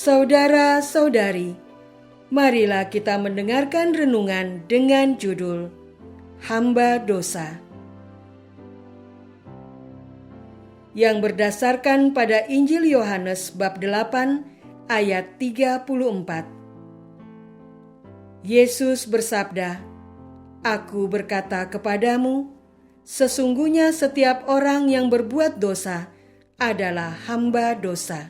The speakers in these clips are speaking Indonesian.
Saudara-saudari, marilah kita mendengarkan renungan dengan judul Hamba Dosa, yang berdasarkan pada Injil Yohanes bab 8 ayat 34. Yesus bersabda, "Aku berkata kepadamu, sesungguhnya setiap orang yang berbuat dosa adalah hamba dosa."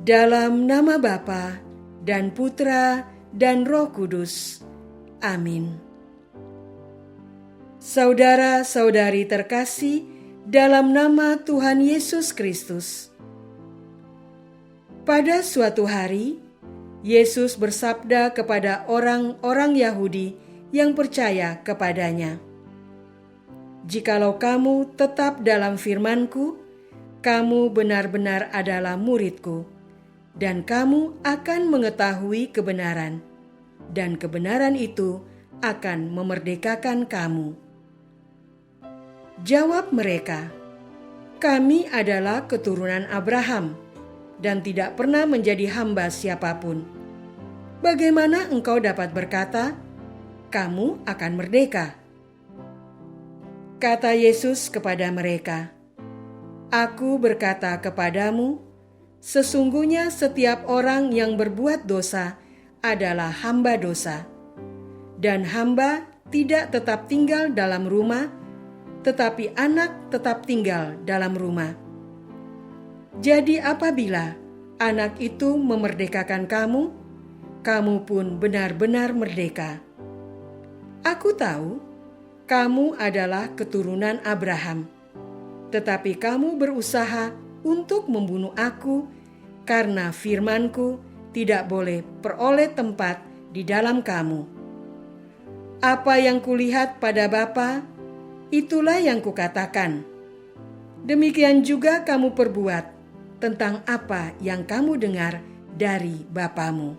Dalam nama Bapa dan Putra dan Roh Kudus. Amin. Saudara-saudari terkasih dalam nama Tuhan Yesus Kristus. Pada suatu hari, Yesus bersabda kepada orang-orang Yahudi yang percaya kepadanya, "Jikalau kamu tetap dalam firman-Ku, kamu benar-benar adalah murid-Ku, dan kamu akan mengetahui kebenaran, dan kebenaran itu akan memerdekakan kamu." Jawab mereka, "Kami adalah keturunan Abraham dan tidak pernah menjadi hamba siapapun. Bagaimana engkau dapat berkata, 'Kamu akan merdeka'?" Kata Yesus kepada mereka, "Aku berkata kepadamu, sesungguhnya setiap orang yang berbuat dosa adalah hamba dosa. Dan hamba tidak tetap tinggal dalam rumah, tetapi anak tetap tinggal dalam rumah. Jadi apabila anak itu memerdekakan kamu, kamu pun benar-benar merdeka. Aku tahu kamu adalah keturunan Abraham, tetapi kamu berusaha untuk membunuh aku karena firman-Ku tidak boleh peroleh tempat di dalam kamu. Apa yang kulihat pada Bapa, itulah yang kukatakan. Demikian juga kamu perbuat tentang apa yang kamu dengar dari bapamu."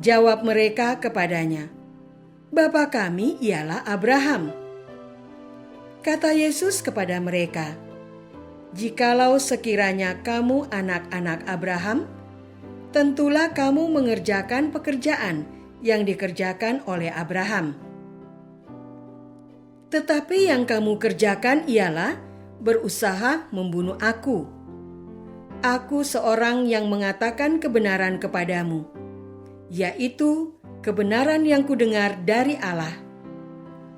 Jawab mereka kepadanya, "Bapa kami ialah Abraham." Kata Yesus kepada mereka, "Jikalau sekiranya kamu anak-anak Abraham, tentulah kamu mengerjakan pekerjaan yang dikerjakan oleh Abraham. Tetapi yang kamu kerjakan ialah berusaha membunuh aku. Aku seorang yang mengatakan kebenaran kepadamu, yaitu kebenaran yang kudengar dari Allah.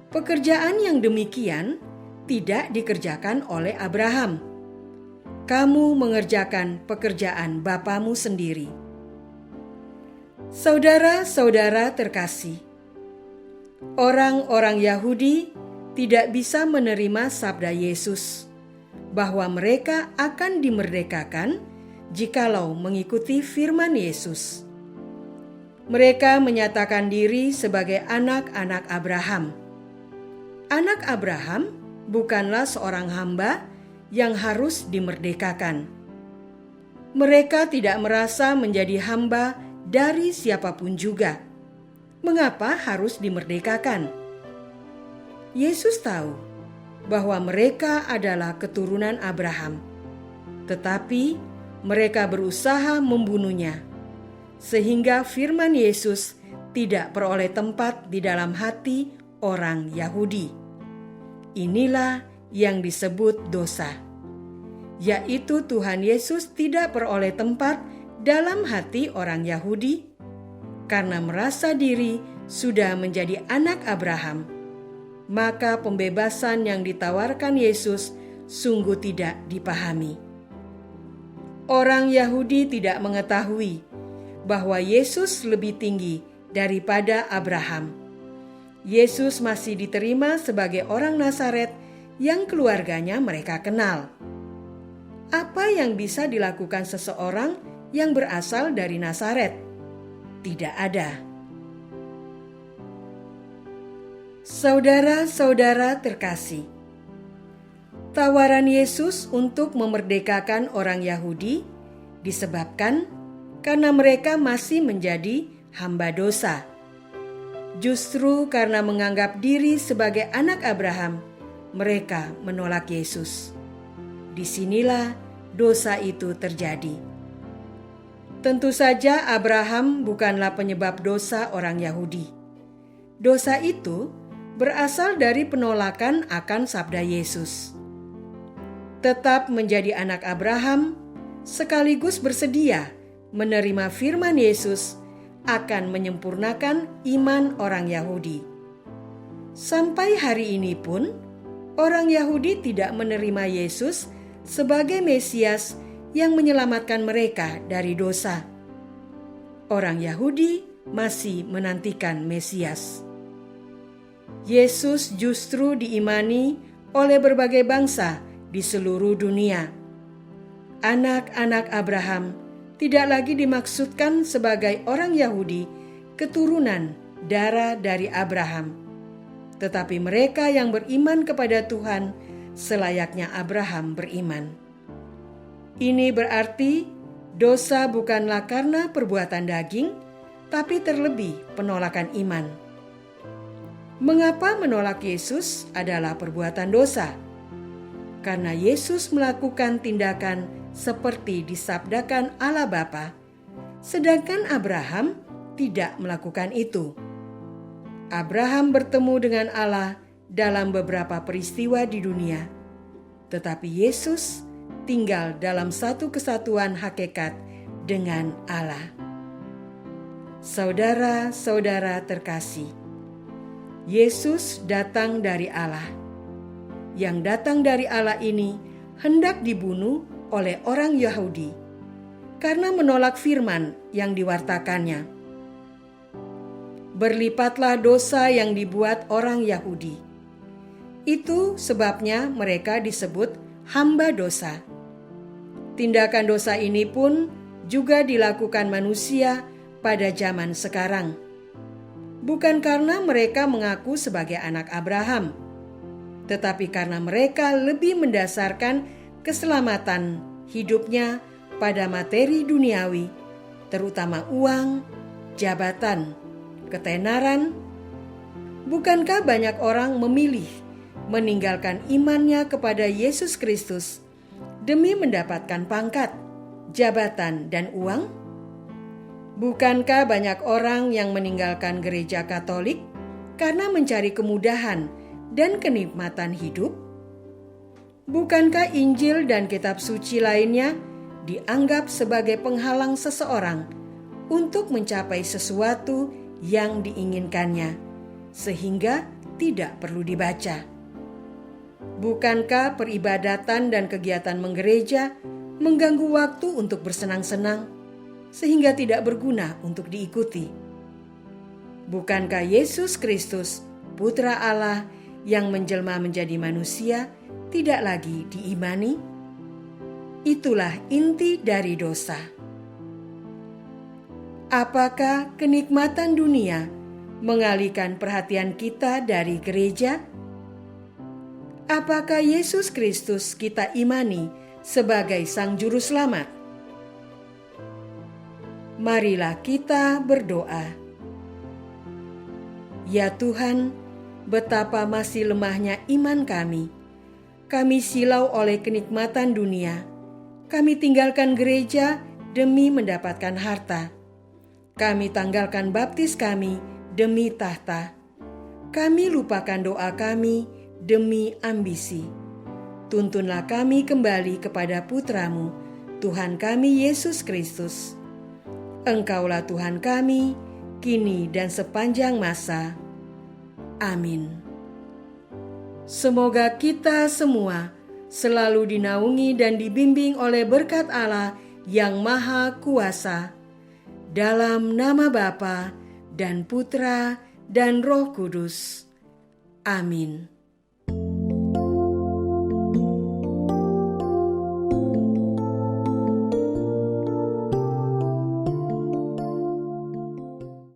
Pekerjaan yang demikian tidak dikerjakan oleh Abraham. Kamu mengerjakan pekerjaan bapamu sendiri." Saudara-saudara terkasih, orang-orang Yahudi tidak bisa menerima sabda Yesus bahwa mereka akan dimerdekakan jikalau mengikuti firman Yesus. Mereka menyatakan diri sebagai anak-anak Abraham. Anak Abraham bukanlah seorang hamba yang harus dimerdekakan. Mereka tidak merasa menjadi hamba dari siapapun juga. Mengapa harus dimerdekakan? Yesus tahu bahwa mereka adalah keturunan Abraham, tetapi mereka berusaha membunuhnya, sehingga firman Yesus tidak peroleh tempat di dalam hati orang Yahudi. Inilah yang disebut dosa, yaitu Tuhan Yesus tidak peroleh tempat dalam hati orang Yahudi karena merasa diri sudah menjadi anak Abraham. Maka pembebasan yang ditawarkan Yesus sungguh tidak dipahami. Orang Yahudi tidak mengetahui bahwa Yesus lebih tinggi daripada Abraham. Yesus masih diterima sebagai orang Nazaret yang keluarganya mereka kenal. Apa yang bisa dilakukan seseorang yang berasal dari Nazaret? Tidak ada. Saudara-saudara terkasih, tawaran Yesus untuk memerdekakan orang Yahudi disebabkan karena mereka masih menjadi hamba dosa. Justru karena menganggap diri sebagai anak Abraham, mereka menolak Yesus. Disinilah dosa itu terjadi. Tentu saja Abraham bukanlah penyebab dosa orang Yahudi. Dosa itu berasal dari penolakan akan sabda Yesus. Tetap menjadi anak Abraham sekaligus bersedia menerima firman Yesus akan menyempurnakan iman orang Yahudi. Sampai hari ini pun, orang Yahudi tidak menerima Yesus sebagai Mesias yang menyelamatkan mereka dari dosa. Orang Yahudi masih menantikan Mesias. Yesus justru diimani oleh berbagai bangsa di seluruh dunia. Anak-anak Abraham tidak lagi dimaksudkan sebagai orang Yahudi keturunan darah dari Abraham, tetapi mereka yang beriman kepada Tuhan selayaknya Abraham beriman. Ini berarti dosa bukanlah karena perbuatan daging, tapi terlebih penolakan iman. Mengapa menolak Yesus adalah perbuatan dosa? Karena Yesus melakukan tindakan seperti disabdakan Allah Bapa, sedangkan Abraham tidak melakukan itu. Abraham bertemu dengan Allah dalam beberapa peristiwa di dunia, tetapi Yesus tinggal dalam satu kesatuan hakikat dengan Allah. Saudara-saudara terkasih, Yesus datang dari Allah. Yang datang dari Allah ini hendak dibunuh oleh orang Yahudi karena menolak firman yang diwartakannya. Berlipatlah dosa yang dibuat orang Yahudi. Itu sebabnya mereka disebut hamba dosa. Tindakan dosa ini pun juga dilakukan manusia pada zaman sekarang. Bukan karena mereka mengaku sebagai anak Abraham, tetapi karena mereka lebih mendasarkan keselamatan hidupnya pada materi duniawi, terutama uang, jabatan, ketenaran. Bukankah banyak orang memilih meninggalkan imannya kepada Yesus Kristus demi mendapatkan pangkat, jabatan, dan uang? Bukankah banyak orang yang meninggalkan gereja Katolik karena mencari kemudahan dan kenikmatan hidup? Bukankah Injil dan kitab suci lainnya dianggap sebagai penghalang seseorang untuk mencapai sesuatu yang diinginkannya, sehingga tidak perlu dibaca? Bukankah peribadatan dan kegiatan menggereja mengganggu waktu untuk bersenang-senang, sehingga tidak berguna untuk diikuti? Bukankah Yesus Kristus, Putra Allah yang menjelma menjadi manusia, tidak lagi diimani? Itulah inti dari dosa. Apakah kenikmatan dunia mengalihkan perhatian kita dari gereja? Apakah Yesus Kristus kita imani sebagai Sang Juru Selamat? Marilah kita berdoa. Ya Tuhan, betapa masih lemahnya iman kami. Kami silau oleh kenikmatan dunia. Kami tinggalkan gereja demi mendapatkan harta. Kami tanggalkan baptis kami demi tahta. Kami lupakan doa kami demi ambisi. Tuntunlah kami kembali kepada Putra-Mu, Tuhan kami Yesus Kristus. Engkaulah Tuhan kami, kini dan sepanjang masa. Amin. Semoga kita semua selalu dinaungi dan dibimbing oleh berkat Allah yang Maha Kuasa. Dalam nama Bapa dan Putra dan Roh Kudus. Amin.